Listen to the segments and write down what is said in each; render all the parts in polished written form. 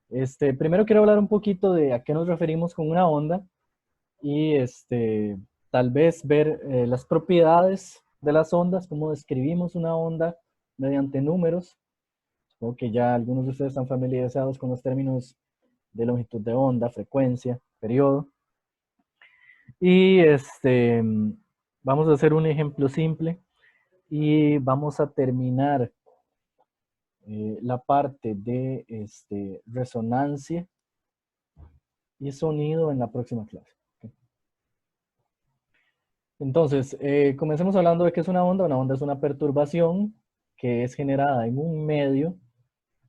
Primero quiero hablar un poquito de a qué nos referimos con una onda y tal vez ver las propiedades de las ondas, cómo describimos una onda mediante números. Supongo que ya algunos de ustedes están familiarizados con los términos de longitud de onda, frecuencia, periodo. Y vamos a hacer un ejemplo simple y vamos a terminar la parte de resonancia y sonido en la próxima clase. ¿Ok? Entonces, comencemos hablando de qué es una onda. Una onda es una perturbación que es generada en un medio.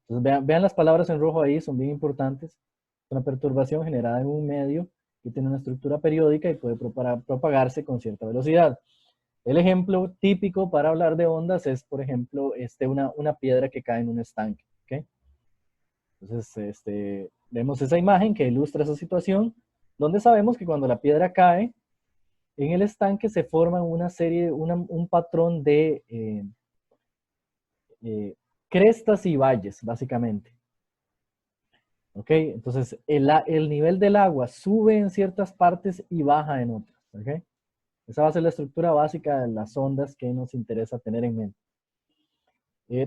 Entonces, vean las palabras en rojo ahí, son bien importantes. Es una perturbación generada en un medio que tiene una estructura periódica y puede propagarse con cierta velocidad. El ejemplo típico para hablar de ondas es, por ejemplo, una piedra que cae en un estanque. ¿Okay? Entonces, vemos esa imagen que ilustra esa situación, donde sabemos que cuando la piedra cae, en el estanque se forma una serie, un patrón de eh, crestas y valles, básicamente. ¿Ok? Entonces, el nivel del agua sube en ciertas partes y baja en otras. ¿Ok? Esa va a ser la estructura básica de las ondas que nos interesa tener en mente.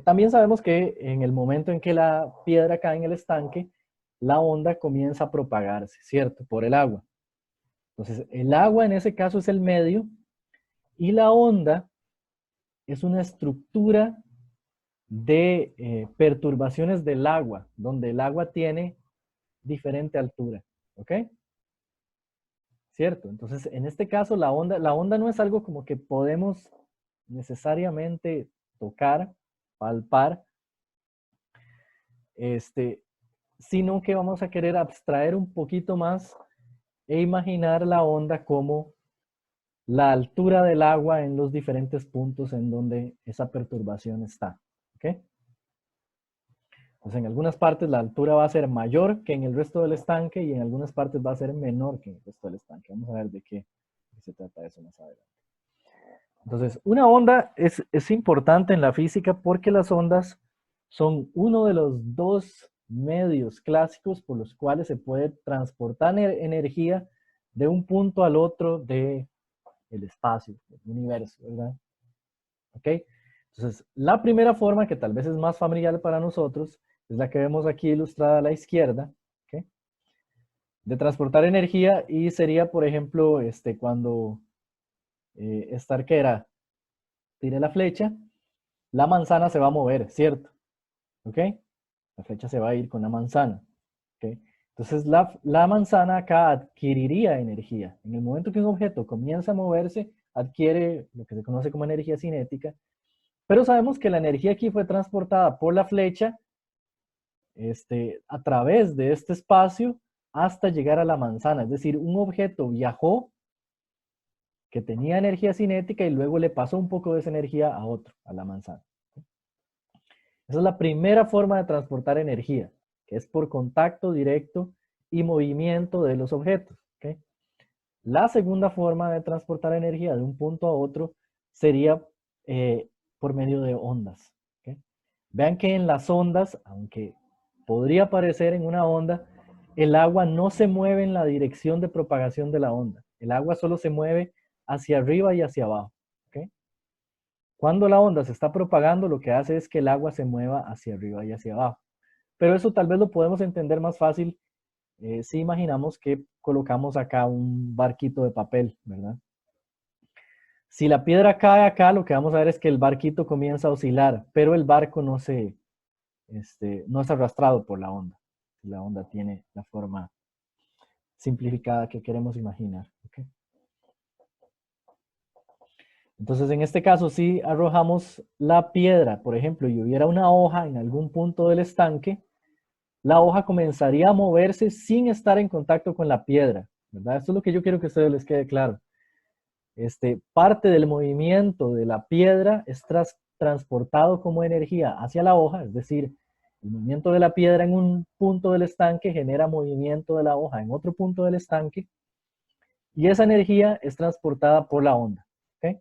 También sabemos que en el momento en que la piedra cae en el estanque, la onda comienza a propagarse, ¿cierto? Por el agua. Entonces, el agua en ese caso es el medio y la onda es una estructura de perturbaciones del agua, donde el agua tiene diferente altura. ¿Ok? ¿Cierto? Entonces, en este caso, la onda no es algo como que podemos necesariamente tocar, palpar, este, sino que vamos a querer abstraer un poquito más e imaginar la onda como la altura del agua en los diferentes puntos en donde esa perturbación está. ¿Ok? Pues en algunas partes la altura va a ser mayor que en el resto del estanque y en algunas partes va a ser menor que en el resto del estanque. Vamos a ver de qué se trata eso más adelante. Entonces, una onda es importante en la física porque las ondas son uno de los dos medios clásicos por los cuales se puede transportar energía de un punto al otro del espacio, del universo, ¿verdad? ¿Ok? Entonces, la primera forma, que tal vez es más familiar para nosotros, es la que vemos aquí ilustrada a la izquierda, ¿ok? De transportar energía y sería, por ejemplo, cuando esta arquera tire la flecha, la manzana se va a mover, ¿cierto? ¿Ok? La flecha se va a ir con la manzana, ¿ok? Entonces, la manzana acá adquiriría energía. En el momento que un objeto comienza a moverse, adquiere lo que se conoce como energía cinética. Pero sabemos que la energía aquí fue transportada por la flecha a través de este espacio hasta llegar a la manzana. Es decir, un objeto viajó que tenía energía cinética y luego le pasó un poco de esa energía a otro, a la manzana. Esa es la primera forma de transportar energía, que es por contacto directo y movimiento de los objetos. ¿Okay? La segunda forma de transportar energía de un punto a otro sería por medio de ondas. ¿Okay? Vean que en las ondas, aunque podría aparecer en una onda, el agua no se mueve en la dirección de propagación de la onda. El agua solo se mueve hacia arriba y hacia abajo. ¿Okay? Cuando la onda se está propagando, lo que hace es que el agua se mueva hacia arriba y hacia abajo. Pero eso tal vez lo podemos entender más fácil si imaginamos que colocamos acá un barquito de papel, ¿verdad? Si la piedra cae acá, lo que vamos a ver es que el barquito comienza a oscilar, pero el barco no es arrastrado por la onda. La onda tiene la forma simplificada que queremos imaginar. ¿Okay? Entonces, en este caso, si arrojamos la piedra, por ejemplo, y hubiera una hoja en algún punto del estanque, la hoja comenzaría a moverse sin estar en contacto con la piedra, ¿verdad? Esto es lo que yo quiero que a ustedes les quede claro. Parte del movimiento de la piedra es transportado como energía hacia la hoja, es decir, el movimiento de la piedra en un punto del estanque genera movimiento de la hoja en otro punto del estanque y esa energía es transportada por la onda. ¿Okay?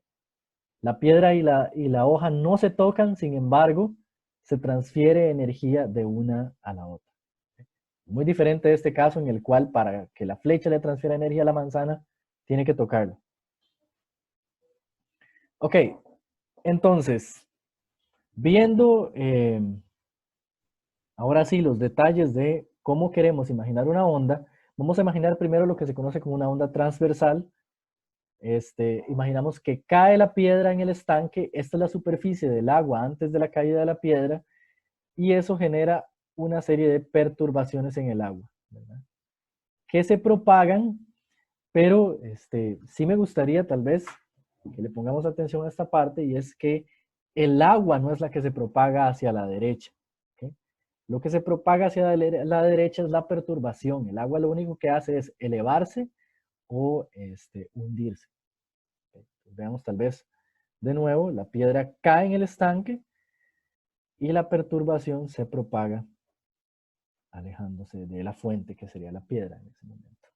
La piedra y la hoja no se tocan, sin embargo, se transfiere energía de una a la otra. Muy diferente de este caso en el cual para que la flecha le transfiera energía a la manzana, tiene que tocarlo. Ok, entonces, viendo ahora sí los detalles de cómo queremos imaginar una onda, vamos a imaginar primero lo que se conoce como una onda transversal. Imaginamos que cae la piedra en el estanque, esta es la superficie del agua antes de la caída de la piedra, y eso genera una serie de perturbaciones en el agua, ¿verdad? Que se propagan, pero sí me gustaría tal vez que le pongamos atención a esta parte, y es que el agua no es la que se propaga hacia la derecha. ¿Okay? Lo que se propaga hacia la derecha es la perturbación. El agua lo único que hace es elevarse o hundirse. ¿Okay? Veamos tal vez de nuevo, la piedra cae en el estanque y la perturbación se propaga alejándose de la fuente, que sería la piedra en ese momento.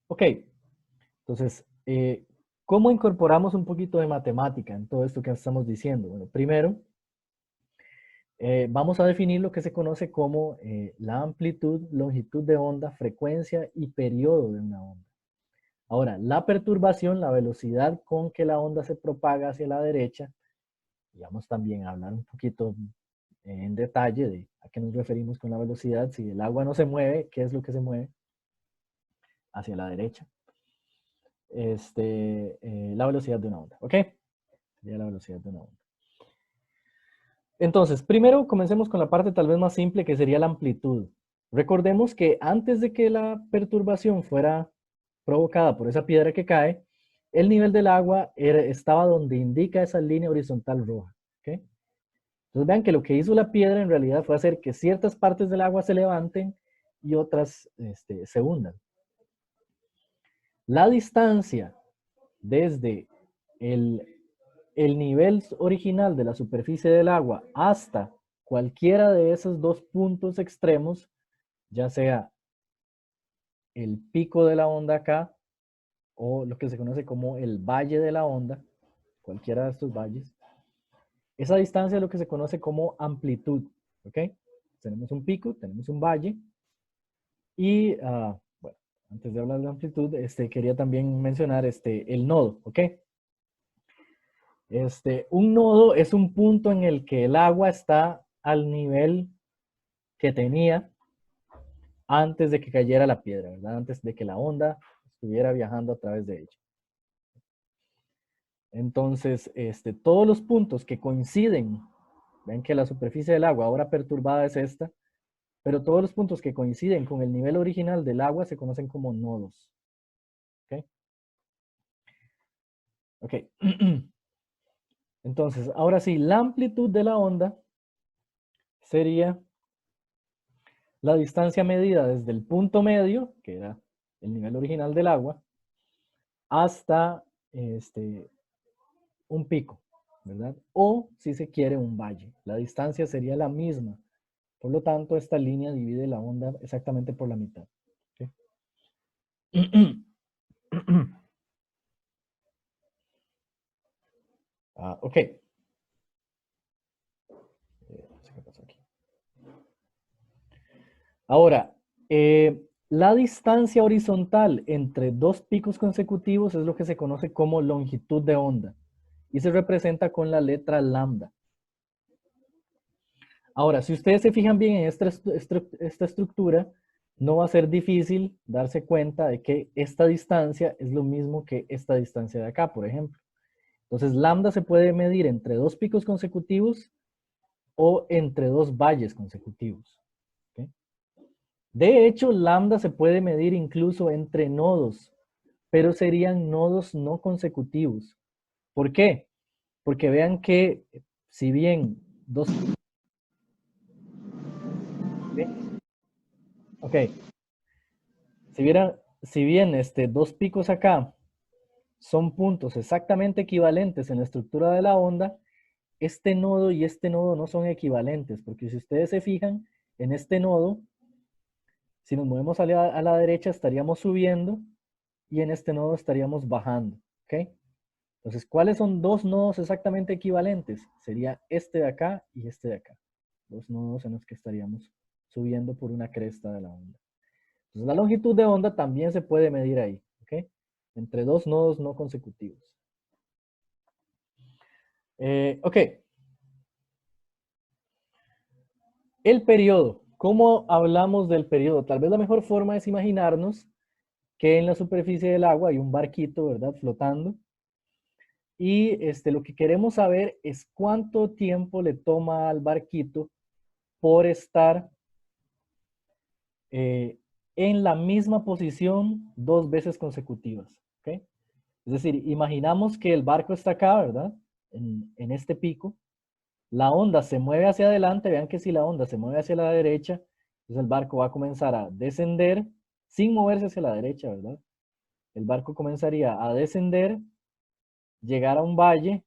Ok, entonces, ¿cómo incorporamos un poquito de matemática en todo esto que estamos diciendo? Bueno, primero, vamos a definir lo que se conoce como la amplitud, longitud de onda, frecuencia y periodo de una onda. Ahora, la perturbación, la velocidad con que la onda se propaga hacia la derecha, y vamos también a hablar un poquito en detalle de a qué nos referimos con la velocidad. Si el agua no se mueve, ¿qué es lo que se mueve? Hacia la derecha. La velocidad de una onda, ¿ok? Sería la velocidad de una onda. Entonces, primero comencemos con la parte tal vez más simple, que sería la amplitud. Recordemos que antes de que la perturbación fuera provocada por esa piedra que cae, el nivel del agua estaba donde indica esa línea horizontal roja, ¿ok? Entonces vean que lo que hizo la piedra en realidad fue hacer que ciertas partes del agua se levanten y otras se hundan. La distancia desde el nivel original de la superficie del agua hasta cualquiera de esos dos puntos extremos, ya sea el pico de la onda acá o lo que se conoce como el valle de la onda, cualquiera de estos valles, esa distancia es lo que se conoce como amplitud, ¿ok? Tenemos un pico, tenemos un valle y, bueno, antes de hablar de amplitud, quería también mencionar el nodo, ¿ok? Un nodo es un punto en el que el agua está al nivel que tenía antes de que cayera la piedra, ¿verdad? Antes de que la onda estuviera viajando a través de ella. Entonces, todos los puntos que coinciden, ven que la superficie del agua ahora perturbada es esta, pero todos los puntos que coinciden con el nivel original del agua se conocen como nodos. ¿Ok? Ok. Entonces, ahora sí, la amplitud de la onda sería la distancia medida desde el punto medio, que era el nivel original del agua, hasta un pico, ¿verdad? O, si se quiere, un valle. La distancia sería la misma. Por lo tanto, esta línea divide la onda exactamente por la mitad. ¿Okay? Ok. No sé qué pasó aquí. Ahora, la distancia horizontal entre dos picos consecutivos es lo que se conoce como longitud de onda y se representa con la letra lambda. Ahora, si ustedes se fijan bien en esta estructura, no va a ser difícil darse cuenta de que esta distancia es lo mismo que esta distancia de acá, por ejemplo. Entonces, lambda se puede medir entre dos picos consecutivos o entre dos valles consecutivos. ¿Okay? De hecho, lambda se puede medir incluso entre nodos, pero serían nodos no consecutivos. ¿Por qué? Porque vean que si bien dos... Ok, si bien dos picos acá son puntos exactamente equivalentes en la estructura de la onda, este nodo y este nodo no son equivalentes, porque si ustedes se fijan, en este nodo, si nos movemos a la derecha estaríamos subiendo y en este nodo estaríamos bajando, ¿ok? Entonces, ¿cuáles son dos nodos exactamente equivalentes? Sería este de acá y este de acá. Dos nodos en los que estaríamos subiendo por una cresta de la onda. Entonces la longitud de onda también se puede medir ahí, ¿ok? Entre dos nodos no consecutivos. Ok. El periodo. ¿Cómo hablamos del periodo? Tal vez la mejor forma es imaginarnos que en la superficie del agua hay un barquito, ¿verdad? Flotando. Y lo que queremos saber es cuánto tiempo le toma al barquito por estar en la misma posición 2 veces consecutivas. ¿Okay? Es decir, imaginamos que el barco está acá, ¿verdad? En este pico. La onda se mueve hacia adelante. Vean que si la onda se mueve hacia la derecha, entonces el barco va a comenzar a descender sin moverse hacia la derecha, ¿verdad? El barco comenzaría a descender, llegar a un valle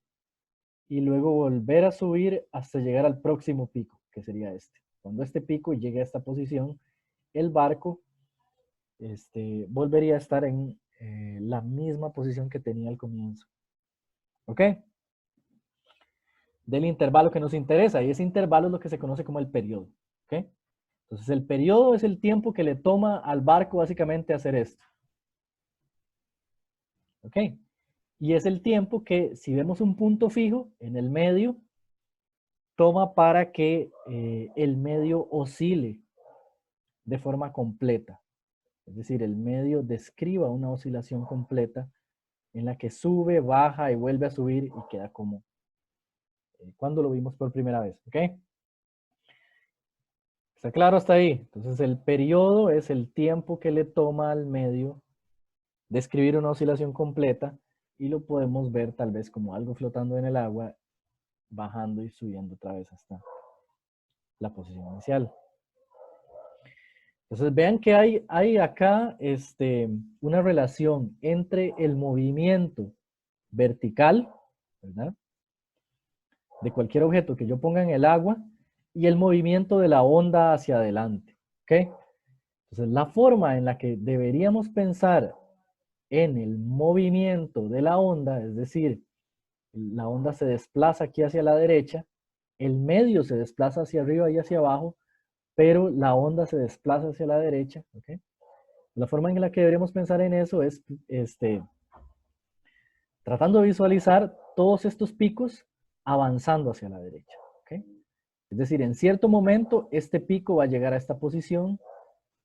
y luego volver a subir hasta llegar al próximo pico, que sería este. Cuando este pico llegue a esta posición, el barco volvería a estar en la misma posición que tenía al comienzo. ¿Ok? Del intervalo que nos interesa, y ese intervalo es lo que se conoce como el periodo. ¿Ok? Entonces el periodo es el tiempo que le toma al barco básicamente hacer esto. ¿Ok? Y es el tiempo que, si vemos un punto fijo en el medio, toma para que el medio oscile de forma completa. Es decir, el medio describa una oscilación completa en la que sube, baja y vuelve a subir y queda como cuando lo vimos por primera vez. ¿Ok? ¿Está claro hasta ahí? Entonces el periodo es el tiempo que le toma al medio describir una oscilación completa y lo podemos ver tal vez como algo flotando en el agua, bajando y subiendo otra vez hasta la posición inicial. Entonces vean que hay acá una relación entre el movimiento vertical, ¿verdad? De cualquier objeto que yo ponga en el agua y el movimiento de la onda hacia adelante. ¿Ok? Entonces la forma en la que deberíamos pensar en el movimiento de la onda, es decir, la onda se desplaza aquí hacia la derecha, el medio se desplaza hacia arriba y hacia abajo, pero la onda se desplaza hacia la derecha. ¿Ok? La forma en la que deberíamos pensar en eso es tratando de visualizar todos estos picos avanzando hacia la derecha. ¿Okay? Es decir, en cierto momento este pico va a llegar a esta posición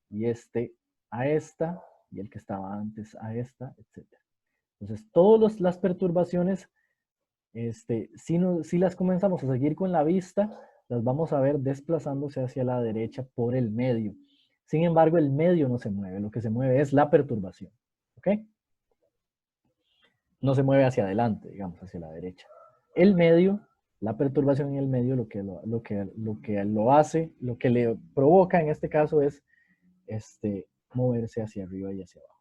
y este a esta y el que estaba antes a esta, etc. Entonces, todas las perturbaciones, si las comenzamos a seguir con la vista, las vamos a ver desplazándose hacia la derecha por el medio. Sin embargo, el medio no se mueve, lo que se mueve es la perturbación. ¿Ok? No se mueve hacia adelante, digamos, hacia la derecha. El medio, la perturbación en el medio, lo que lo hace, lo que le provoca en este caso es moverse hacia arriba y hacia abajo.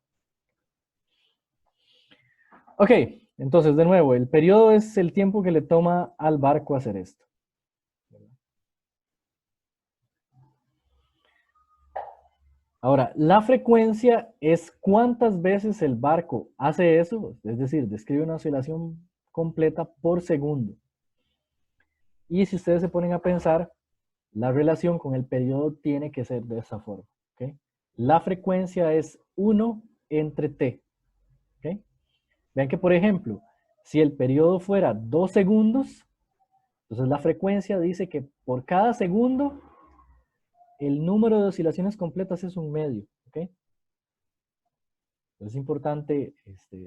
Ok, entonces de nuevo, el periodo es el tiempo que le toma al barco hacer esto. Ahora, la frecuencia es cuántas veces el barco hace eso, es decir, describe una oscilación completa por segundo. Y si ustedes se ponen a pensar, la relación con el periodo tiene que ser de esa forma. ¿Okay? La frecuencia es 1 entre t. ¿Okay? Vean que, por ejemplo, si el periodo fuera 2 segundos, entonces la frecuencia dice que por cada segundo el número de oscilaciones completas es un medio. ¿Okay? Es importante,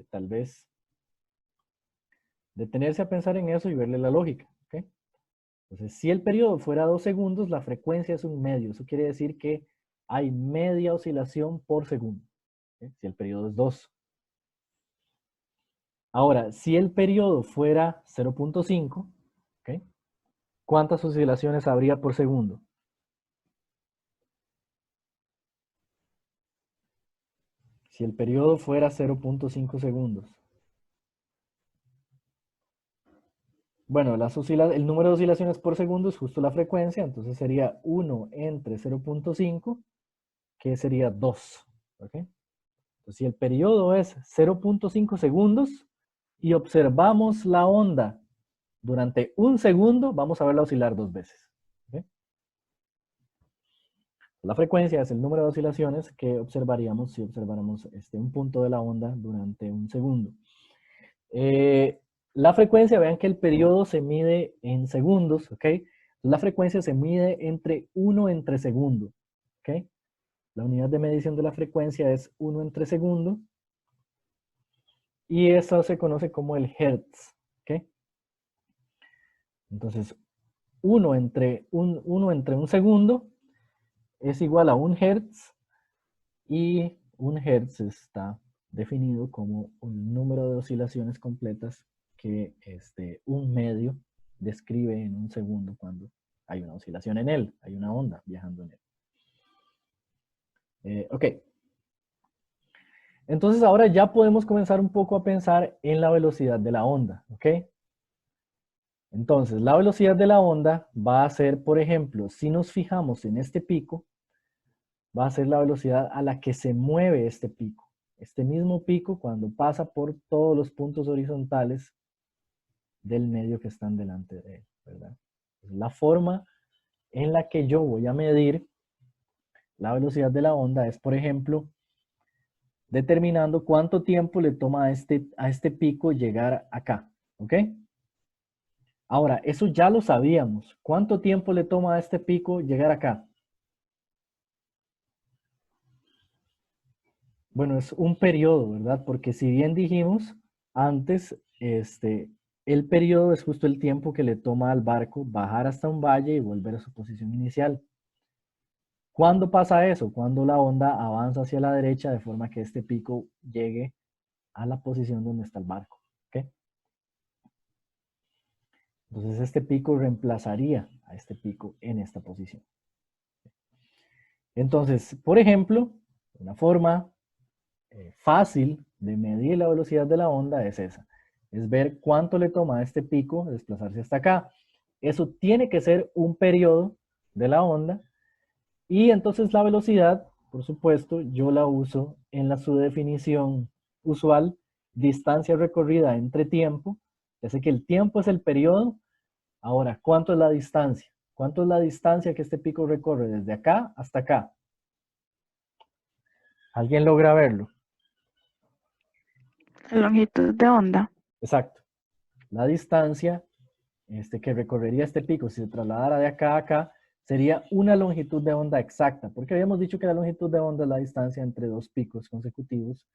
tal vez, detenerse a pensar en eso y verle la lógica. ¿Okay? Entonces, si el periodo fuera 2 segundos, la frecuencia es un medio. Eso quiere decir que hay media oscilación por segundo. ¿Okay? Si el periodo es 2. Ahora, si el periodo fuera 0.5, ¿okay? ¿Cuántas oscilaciones habría por segundo? Si el periodo fuera 0.5 segundos. Bueno, el número de oscilaciones por segundo es justo la frecuencia, entonces sería 1 entre 0.5, que sería 2. ¿Okay? Entonces, si el periodo es 0.5 segundos y observamos la onda durante 1 segundo, vamos a verla oscilar 2 veces. ¿Okay? La frecuencia es el número de oscilaciones que observaríamos si observáramos un punto de la onda durante un segundo. La frecuencia, vean que el periodo se mide en segundos, ¿ok? La frecuencia se mide entre 1 entre segundo, ¿ok? La unidad de medición de la frecuencia es 1 entre segundo. Y eso se conoce como el hertz, ¿ok? Entonces, 1 entre un segundo es igual a 1 hertz. Y 1 hertz está definido como un número de oscilaciones completas que un medio describe en un segundo cuando hay una oscilación en él, hay una onda viajando en él. Ok. Entonces ahora ya podemos comenzar un poco a pensar en la velocidad de la onda, ¿ok? Entonces la velocidad de la onda va a ser, por ejemplo, si nos fijamos en este pico, va a ser la velocidad a la que se mueve este pico. Este mismo pico cuando pasa por todos los puntos horizontales del medio que están delante de él, ¿verdad? La forma en la que yo voy a medir la velocidad de la onda es, por ejemplo, determinando cuánto tiempo le toma a este pico llegar acá, ¿ok? Ahora, eso ya lo sabíamos. ¿Cuánto tiempo le toma a este pico llegar acá? Bueno, es un periodo, ¿verdad? Porque si bien dijimos antes, el periodo es justo el tiempo que le toma al barco bajar hasta un valle y volver a su posición inicial. ¿Cuándo pasa eso? Cuando la onda avanza hacia la derecha de forma que este pico llegue a la posición donde está el barco. ¿Ok? Entonces este pico reemplazaría a este pico en esta posición. Entonces, por ejemplo, una forma fácil de medir la velocidad de la onda es esa. Es ver cuánto le toma a este pico desplazarse hasta acá. Eso tiene que ser un periodo de la onda. Y entonces la velocidad, por supuesto, yo la uso en su definición usual, distancia recorrida entre tiempo. Ya sé que el tiempo es el periodo. Ahora, ¿cuánto es la distancia? ¿Cuánto es la distancia que este pico recorre desde acá hasta acá? ¿Alguien logra verlo? La longitud de onda. Exacto. La distancia que recorrería este pico si se trasladara de acá a acá sería una longitud de onda exacta, porque habíamos dicho que la longitud de onda es la distancia entre dos picos consecutivos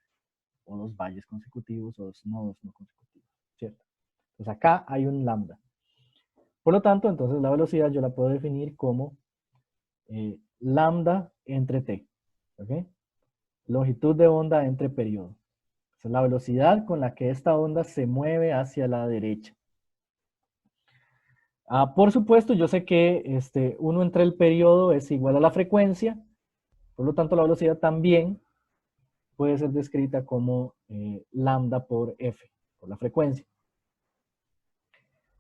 o dos valles consecutivos o dos nodos no consecutivos, ¿cierto? Pues acá hay un lambda. Por lo tanto, entonces la velocidad yo la puedo definir como lambda entre t, ¿ok? Longitud de onda entre periodo. Esa es la velocidad con la que esta onda se mueve hacia la derecha. Por supuesto, yo sé que 1 entre el periodo es igual a la frecuencia, por lo tanto la velocidad también puede ser descrita como lambda por f, por la frecuencia.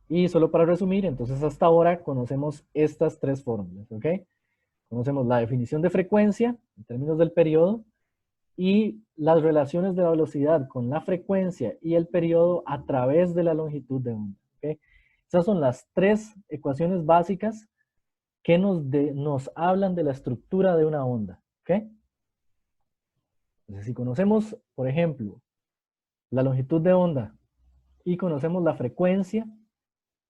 Y solo para resumir, entonces hasta ahora conocemos estas tres fórmulas, ¿ok? Conocemos la definición de frecuencia en términos del periodo y las relaciones de la velocidad con la frecuencia y el periodo a través de la longitud de onda, ¿ok? Esas son las tres ecuaciones básicas que nos hablan de la estructura de una onda, ¿ok? Entonces, si conocemos, por ejemplo, la longitud de onda y conocemos la frecuencia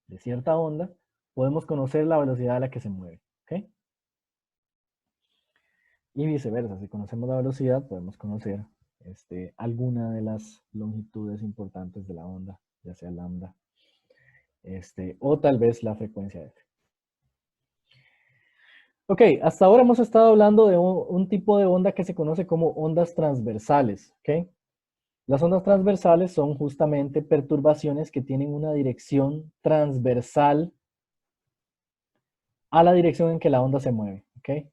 de cierta onda, podemos conocer la velocidad a la que se mueve, ¿ok? Y viceversa, si conocemos la velocidad, podemos conocer alguna de las longitudes importantes de la onda, ya sea lambda, o tal vez la frecuencia f. Ok, hasta ahora hemos estado hablando de un tipo de onda que se conoce como ondas transversales, ¿ok? Las ondas transversales son justamente perturbaciones que tienen una dirección transversal a la dirección en que la onda se mueve, ¿ok?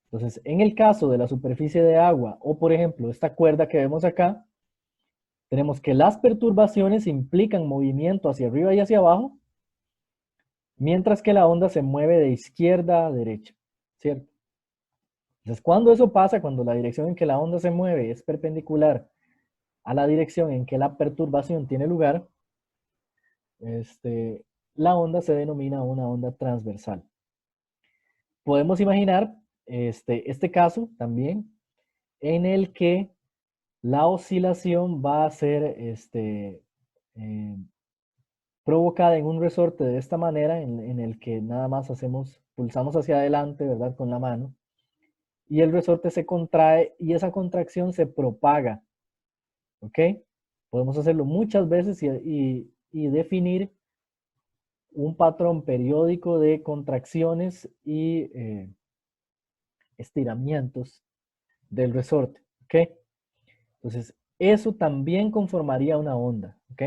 Entonces, en el caso de la superficie de agua, o por ejemplo, esta cuerda que vemos acá, tenemos que las perturbaciones implican movimiento hacia arriba y hacia abajo, mientras que la onda se mueve de izquierda a derecha, ¿cierto? Entonces, cuando eso pasa, cuando la dirección en que la onda se mueve es perpendicular a la dirección en que la perturbación tiene lugar, la onda se denomina una onda transversal. Podemos imaginar este caso también, en el que la oscilación va a ser provocada en un resorte de esta manera, en el que nada más pulsamos hacia adelante, ¿verdad? Con la mano, y el resorte se contrae y esa contracción se propaga, ¿ok? Podemos hacerlo muchas veces y definir un patrón periódico de contracciones y estiramientos del resorte, ¿ok? Entonces, eso también conformaría una onda, ¿ok?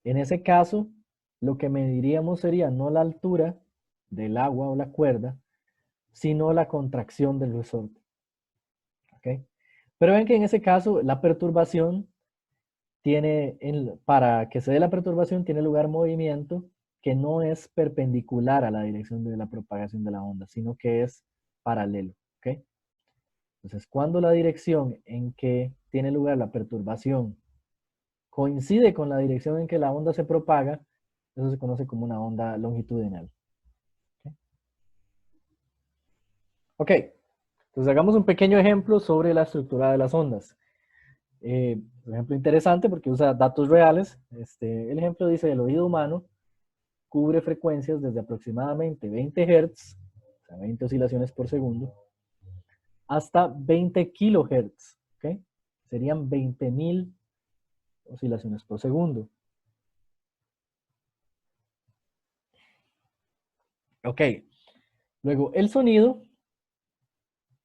En ese caso, lo que mediríamos sería no la altura del agua o la cuerda, sino la contracción del resorte, ¿ok? Pero ven que en ese caso, la perturbación para que se dé la perturbación, tiene lugar movimiento que no es perpendicular a la dirección de la propagación de la onda, sino que es paralelo, ¿ok? Entonces, cuando la dirección en que tiene lugar la perturbación coincide con la dirección en que la onda se propaga, eso se conoce como una onda longitudinal. Ok, entonces hagamos un pequeño ejemplo sobre la estructura de las ondas. Un ejemplo interesante porque usa datos reales. El ejemplo dice: el oído humano cubre frecuencias desde aproximadamente 20 Hz, o sea, 20 oscilaciones por segundo, hasta 20 kHz, ¿ok? Serían 20.000 oscilaciones por segundo. Ok, luego el sonido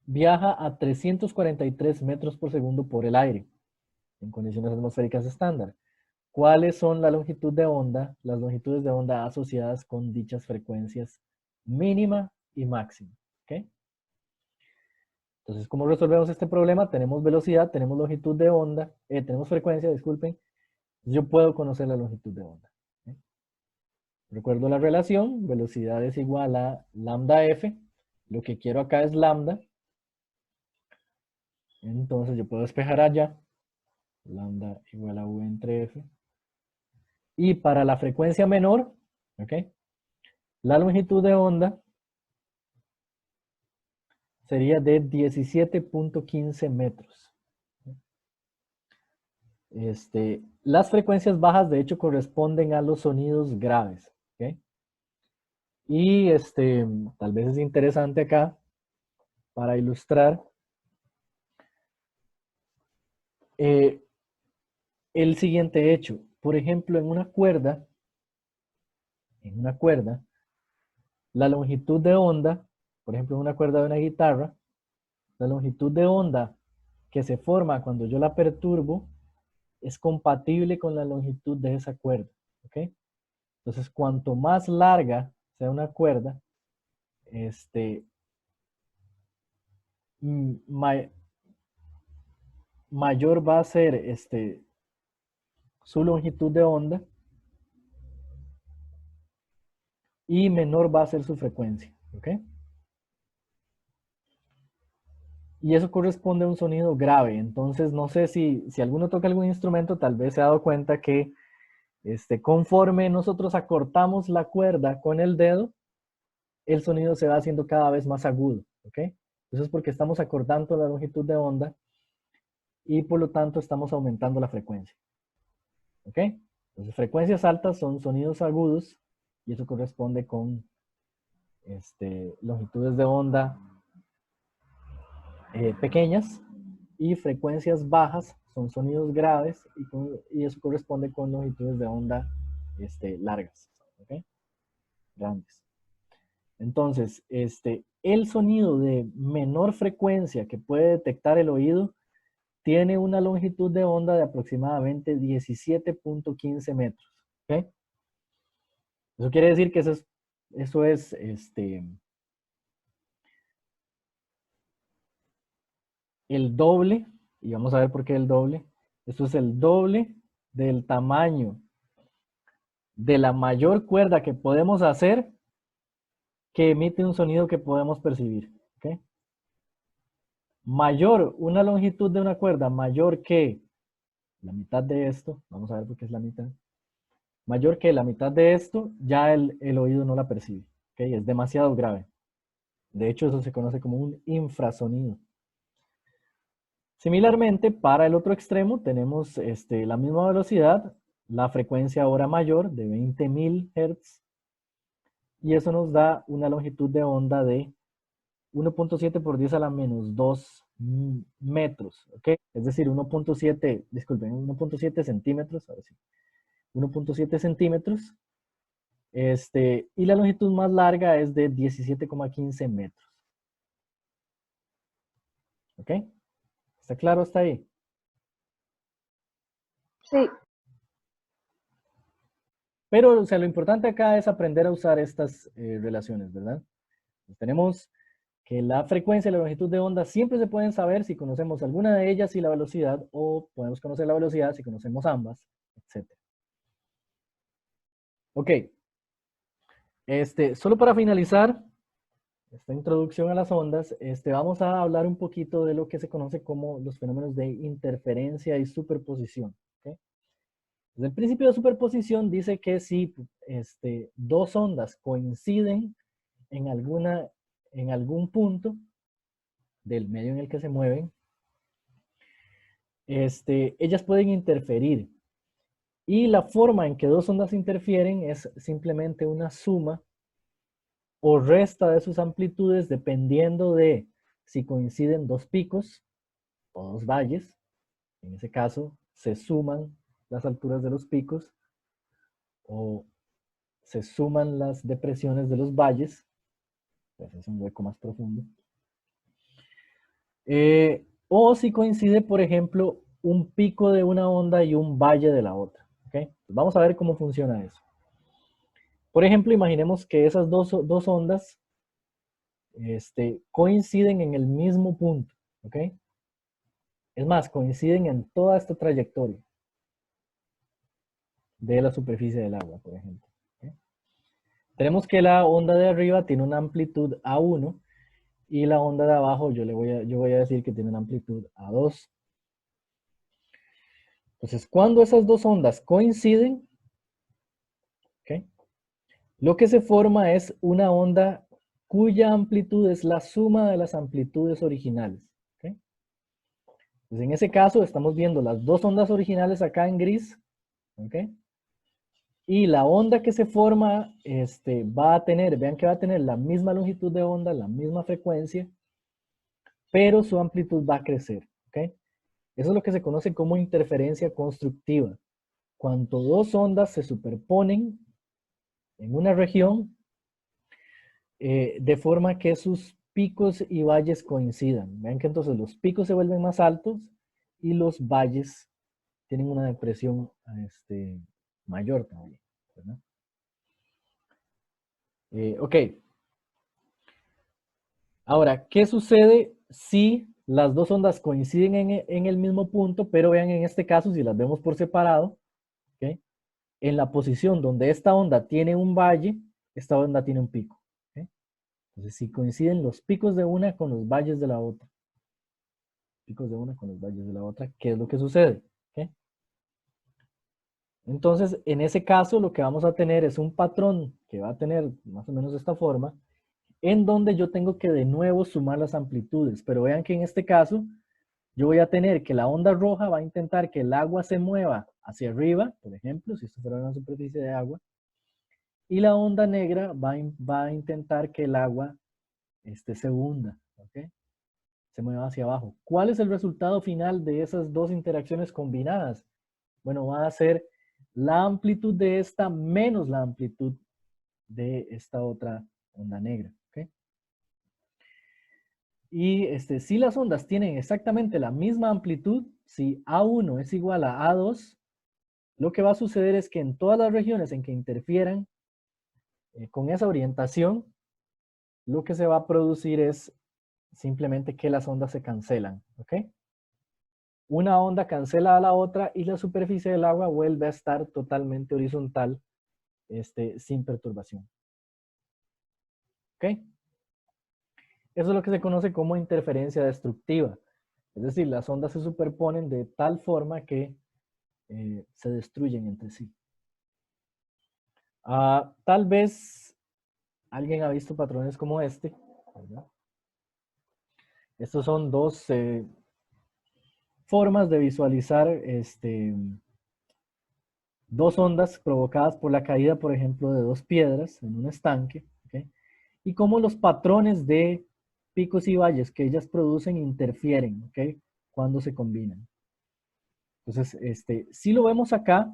viaja a 343 metros por segundo por el aire, en condiciones atmosféricas estándar. ¿Cuáles son la longitud de onda, las longitudes de onda asociadas con dichas frecuencias mínima y máxima? ¿Ok? Entonces, ¿cómo resolvemos este problema? Tenemos velocidad, tenemos longitud de onda, tenemos frecuencia, disculpen. Yo puedo conocer la longitud de onda. ¿Ok? Recuerdo la relación, velocidad es igual a lambda f. Lo que quiero acá es lambda. Entonces yo puedo despejar allá. Lambda igual a u entre f. Y para la frecuencia menor, ¿ok? La longitud de onda sería de 17.15 metros. Las frecuencias bajas, de hecho, corresponden a los sonidos graves. ¿Ok? Y tal vez es interesante acá, para ilustrar, el siguiente hecho. Por ejemplo, en una cuerda, la longitud de onda, por ejemplo, en una cuerda de una guitarra, la longitud de onda que se forma cuando yo la perturbo es compatible con la longitud de esa cuerda. ¿Ok? Entonces, cuanto más larga sea una cuerda, mayor va a ser su longitud de onda y menor va a ser su frecuencia. ¿Ok? Y eso corresponde a un sonido grave. Entonces, no sé si alguno toca algún instrumento, tal vez se ha dado cuenta que conforme nosotros acortamos la cuerda con el dedo, el sonido se va haciendo cada vez más agudo. ¿Ok? Eso es porque estamos acortando la longitud de onda y por lo tanto estamos aumentando la frecuencia. ¿Ok? Entonces, frecuencias altas son sonidos agudos y eso corresponde con longitudes de onda pequeñas, y frecuencias bajas son sonidos graves y eso corresponde con longitudes de onda largas, ¿ok? Grandes. Entonces, el sonido de menor frecuencia que puede detectar el oído tiene una longitud de onda de aproximadamente 17.15 metros. ¿Ok? Eso quiere decir que eso es el doble, y vamos a ver por qué el doble. Esto es el doble del tamaño de la mayor cuerda que podemos hacer que emite un sonido que podemos percibir. ¿Okay? Mayor, una longitud de una cuerda mayor que la mitad de esto, vamos a ver por qué es la mitad, mayor que la mitad de esto, ya el oído no la percibe. ¿Okay? Es demasiado grave. De hecho, eso se conoce como un infrasonido. Similarmente, para el otro extremo tenemos la misma velocidad, la frecuencia ahora mayor de 20.000 Hz, y eso nos da una longitud de onda de 1.7 por 10 a la menos 2 metros, ¿ok? Es decir, 1.7, disculpen, 1.7 centímetros, ahora sí, 1.7 centímetros, y la longitud más larga es de 17,15 metros, ¿ok? ¿Está claro hasta ahí? Sí. Pero, o sea, lo importante acá es aprender a usar estas relaciones, ¿verdad? Pues tenemos que la frecuencia y la longitud de onda siempre se pueden saber si conocemos alguna de ellas y la velocidad, o podemos conocer la velocidad si conocemos ambas, etc. Ok, solo para finalizar esta introducción a las ondas, vamos a hablar un poquito de lo que se conoce como los fenómenos de interferencia y superposición. ¿Okay? Desde el principio de superposición dice que si dos ondas coinciden en algún punto del medio en el que se mueven, ellas pueden interferir. Y la forma en que dos ondas interfieren es simplemente una suma o resta de sus amplitudes dependiendo de si coinciden dos picos o dos valles. En ese caso, se suman las alturas de los picos o se suman las depresiones de los valles. Pues es un hueco más profundo. O si coincide, por ejemplo, un pico de una onda y un valle de la otra. ¿Okay? Vamos a ver cómo funciona eso. Por ejemplo, imaginemos que esas dos ondas coinciden en el mismo punto. ¿Ok? Es más, coinciden en toda esta trayectoria de la superficie del agua, por ejemplo. ¿Okay? Tenemos que la onda de arriba tiene una amplitud A1 y la onda de abajo yo voy a decir que tiene una amplitud A2. Entonces, cuando esas dos ondas coinciden, ¿okay? Lo que se forma es una onda cuya amplitud es la suma de las amplitudes originales. ¿Okay? Pues en ese caso estamos viendo las dos ondas originales acá en gris. ¿Okay? Y la onda que se forma va a tener, vean que va a tener la misma longitud de onda, la misma frecuencia, pero su amplitud va a crecer. ¿Okay? Eso es lo que se conoce como interferencia constructiva. Cuando dos ondas se superponen en una región, de forma que sus picos y valles coincidan. Vean que entonces los picos se vuelven más altos y los valles tienen una depresión mayor también. ¿Verdad? Ok. Ahora, ¿qué sucede si las dos ondas coinciden en el mismo punto? Pero vean en este caso, si las vemos por separado, ¿okay? En la posición donde esta onda tiene un valle, esta onda tiene un pico. ¿Okay? Entonces, si coinciden los picos de una con los valles de la otra, picos de una con los valles de la otra, ¿qué es lo que sucede? ¿Okay? Entonces, en ese caso, lo que vamos a tener es un patrón que va a tener más o menos de esta forma, en donde yo tengo que de nuevo sumar las amplitudes. Pero vean que en este caso, yo voy a tener que la onda roja va a intentar que el agua se mueva hacia arriba, por ejemplo, si esto fuera una superficie de agua, y la onda negra va a intentar que el agua se hunda, ¿ok? Se mueva hacia abajo. ¿Cuál es el resultado final de esas dos interacciones combinadas? Bueno, va a ser la amplitud de esta menos la amplitud de esta otra onda negra. ¿Okay? Y si las ondas tienen exactamente la misma amplitud, si A1 es igual a A2, lo que va a suceder es que en todas las regiones en que interfieran con esa orientación, lo que se va a producir es simplemente que las ondas se cancelan. ¿Ok? Una onda cancela a la otra y la superficie del agua vuelve a estar totalmente horizontal, sin perturbación. ¿Ok? Eso es lo que se conoce como interferencia destructiva. Es decir, las ondas se superponen de tal forma que se destruyen entre sí. Tal vez alguien ha visto patrones como este, ¿verdad? Estos son dos formas de visualizar dos ondas provocadas por la caída, por ejemplo, de dos piedras en un estanque, ¿ok? Y cómo los patrones de picos y valles que ellas producen interfieren, ¿ok? Cuando se combinan. Entonces, si lo vemos acá,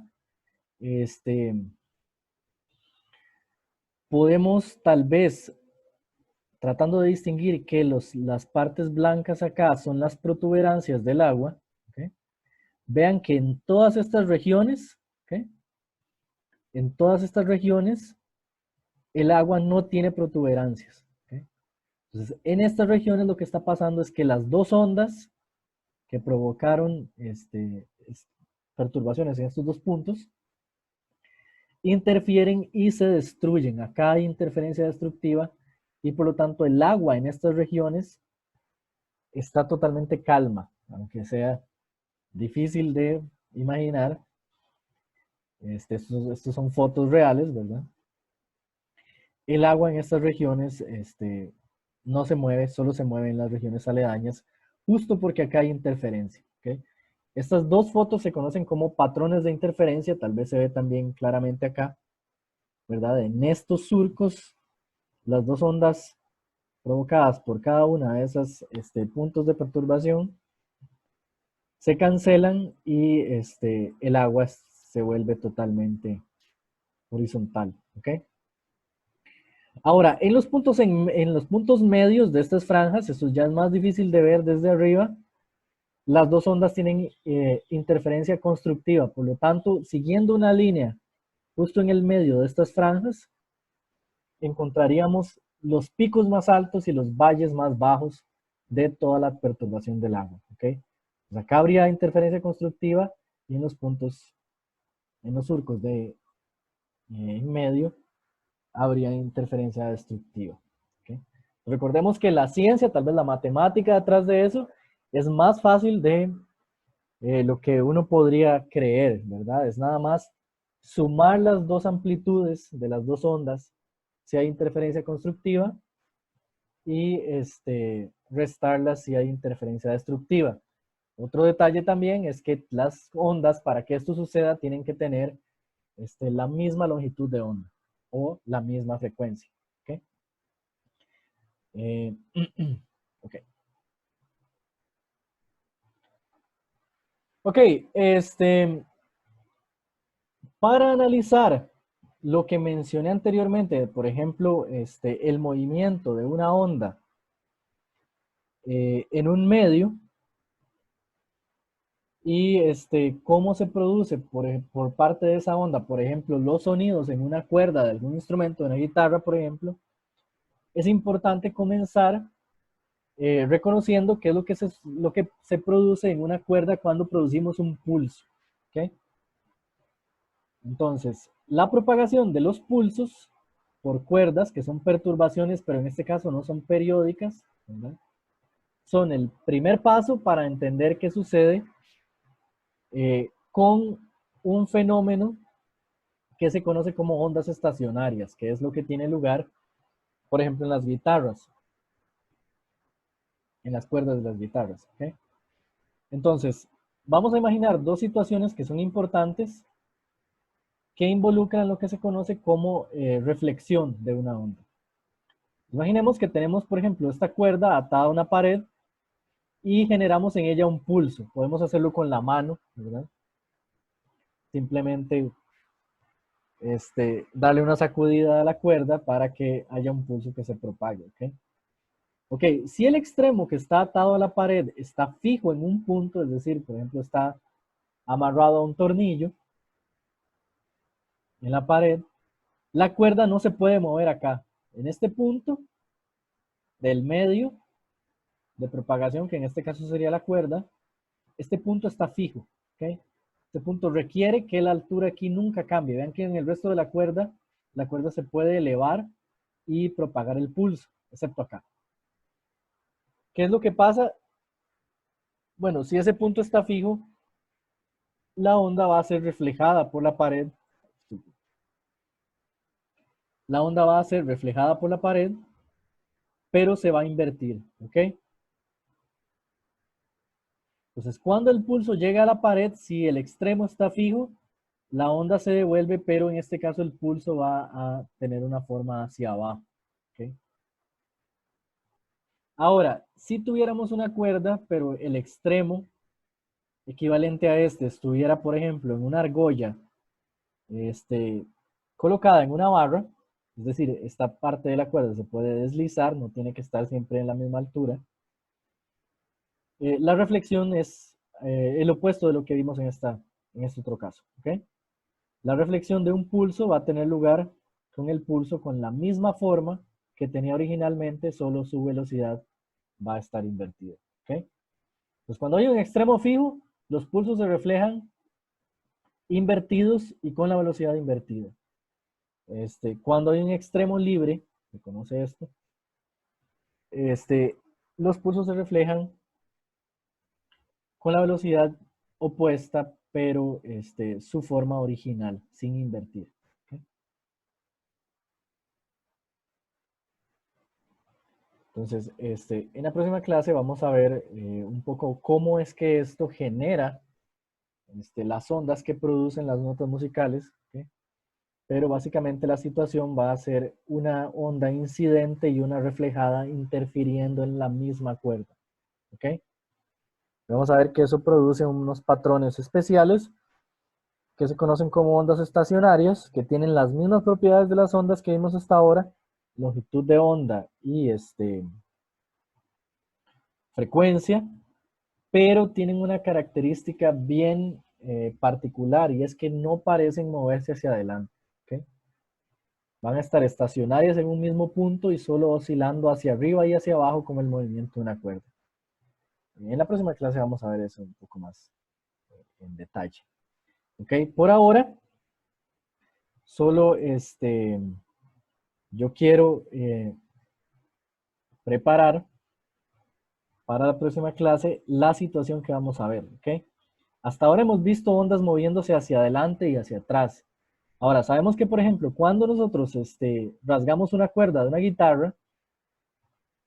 podemos tal vez, tratando de distinguir que las partes blancas acá son las protuberancias del agua, ¿ok? Vean que en todas estas regiones, ¿ok? En todas estas regiones, el agua no tiene protuberancias, ¿ok? Entonces, en estas regiones lo que está pasando es que las dos ondas que provocaron perturbaciones en estos dos puntos interfieren y se destruyen. Acá hay interferencia destructiva y por lo tanto el agua en estas regiones está totalmente calma, aunque sea difícil de imaginar. Estos son fotos reales, ¿verdad? El agua en estas regiones no se mueve, solo se mueve en las regiones aledañas, justo porque acá hay interferencia, ¿ok? Estas dos fotos se conocen como patrones de interferencia, tal vez se ve también claramente acá, ¿verdad? En estos surcos, las dos ondas provocadas por cada una de esos puntos de perturbación se cancelan y el agua se vuelve totalmente horizontal, ¿ok? Ahora, en los puntos medios de estas franjas, esto ya es más difícil de ver desde arriba, las dos ondas tienen interferencia constructiva, por lo tanto, siguiendo una línea justo en el medio de estas franjas, encontraríamos los picos más altos y los valles más bajos de toda la perturbación del agua, ¿ok? Pues acá habría interferencia constructiva y en los puntos, en los surcos en medio, habría interferencia destructiva, ¿ok? Recordemos que la ciencia, tal vez la matemática detrás de eso, es más fácil de lo que uno podría creer, ¿verdad? Es nada más sumar las dos amplitudes de las dos ondas si hay interferencia constructiva y restarlas si hay interferencia destructiva. Otro detalle también es que las ondas, para que esto suceda, tienen que tener la misma longitud de onda o la misma frecuencia. ¿Ok? Ok. Ok, para analizar lo que mencioné anteriormente, por ejemplo, el movimiento de una onda en un medio y cómo se produce por parte de esa onda, por ejemplo, los sonidos en una cuerda de algún instrumento, de una guitarra, por ejemplo, es importante comenzar reconociendo qué es lo que se produce en una cuerda cuando producimos un pulso. ¿Okay? Entonces, la propagación de los pulsos por cuerdas, que son perturbaciones, pero en este caso no son periódicas, ¿verdad? Son el primer paso para entender qué sucede con un fenómeno que se conoce como ondas estacionarias, que es lo que tiene lugar, por ejemplo, en las guitarras, en las cuerdas de las guitarras. ¿Okay? Entonces, vamos a imaginar dos situaciones que son importantes que involucran lo que se conoce como reflexión de una onda. Imaginemos que tenemos, por ejemplo, esta cuerda atada a una pared y generamos en ella un pulso. Podemos hacerlo con la mano, ¿verdad? Simplemente darle una sacudida a la cuerda para que haya un pulso que se propague, ¿ok? Ok, si el extremo que está atado a la pared está fijo en un punto, es decir, por ejemplo, está amarrado a un tornillo en la pared, la cuerda no se puede mover acá. En este punto del medio de propagación, que en este caso sería la cuerda, este punto está fijo, ¿ok? Este punto requiere que la altura aquí nunca cambie. Vean que en el resto de la cuerda se puede elevar y propagar el pulso, excepto acá. ¿Qué es lo que pasa? Bueno, si ese punto está fijo, la onda va a ser reflejada por la pared. La onda va a ser reflejada por la pared pero se va a invertir, ¿ok? Entonces, cuando el pulso llega a la pared, si el extremo está fijo, la onda se devuelve, pero en este caso el pulso va a tener una forma hacia abajo, ¿ok? Ahora, si tuviéramos una cuerda, pero el extremo equivalente a este estuviera, por ejemplo, en una argolla, colocada en una barra, es decir, esta parte de la cuerda se puede deslizar, no tiene que estar siempre en la misma altura. La reflexión es el opuesto de lo que vimos en este otro caso, ¿ok? La reflexión de un pulso va a tener lugar con el pulso con la misma forma que tenía originalmente, solo su velocidad va a estar invertida, ¿ok? Entonces, cuando hay un extremo fijo, los pulsos se reflejan invertidos y con la velocidad invertida. Cuando hay un extremo libre, se conoce esto, los pulsos se reflejan con la velocidad opuesta, pero su forma original, sin invertir. ¿Okay? Entonces, en la próxima clase vamos a ver un poco cómo es que esto genera las ondas que producen las notas musicales. ¿Okay? Pero básicamente la situación va a ser una onda incidente y una reflejada interfiriendo en la misma cuerda. ¿Ok? Vamos a ver que eso produce unos patrones especiales que se conocen como ondas estacionarias, que tienen las mismas propiedades de las ondas que vimos hasta ahora, longitud de onda y frecuencia, pero tienen una característica bien particular y es que no parecen moverse hacia adelante. ¿Okay? Van a estar estacionarias en un mismo punto y solo oscilando hacia arriba y hacia abajo como el movimiento de una cuerda. En la próxima clase vamos a ver eso un poco más en detalle. ¿Ok? Por ahora, solo yo quiero preparar para la próxima clase la situación que vamos a ver. ¿Ok? Hasta ahora hemos visto ondas moviéndose hacia adelante y hacia atrás. Ahora, sabemos que, por ejemplo, cuando nosotros rasgamos una cuerda de una guitarra,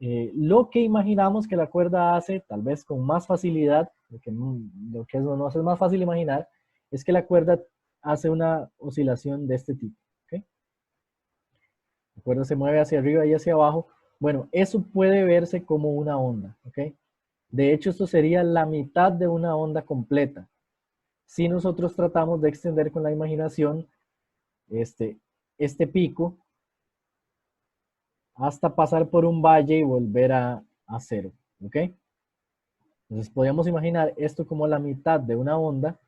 lo que imaginamos que la cuerda hace, tal vez con más facilidad, lo que no es más fácil imaginar, es que la cuerda hace una oscilación de este tipo. ¿Okay? La cuerda se mueve hacia arriba y hacia abajo. Bueno, eso puede verse como una onda. ¿Okay? De hecho, esto sería la mitad de una onda completa. Si nosotros tratamos de extender con la imaginación este pico hasta pasar por un valle y volver a cero. ¿Ok? Entonces podríamos imaginar esto como la mitad de una onda,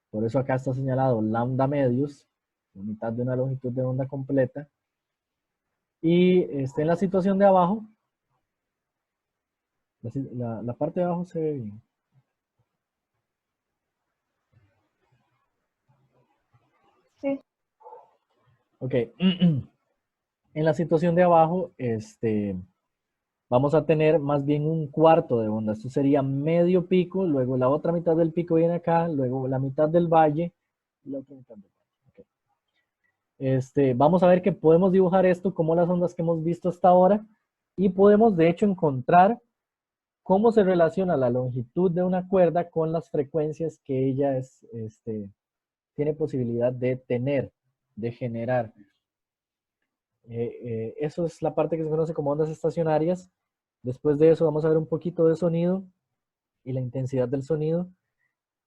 por eso acá está señalado lambda medius, la mitad de una longitud de onda completa. Y en la situación de abajo, la parte de abajo se ve bien. Sí. Ok, en la situación de abajo, vamos a tener más bien un cuarto de onda. Esto sería medio pico, luego la otra mitad del pico viene acá, luego la mitad del valle y la otra mitad del valle. Okay. Vamos a ver que podemos dibujar esto como las ondas que hemos visto hasta ahora y podemos de hecho encontrar cómo se relaciona la longitud de una cuerda con las frecuencias que ella tiene posibilidad de tener, de generar. Eso es la parte que se conoce como ondas estacionarias. Después de eso vamos a ver un poquito de sonido y la intensidad del sonido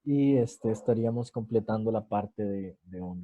y estaríamos completando la parte de ondas.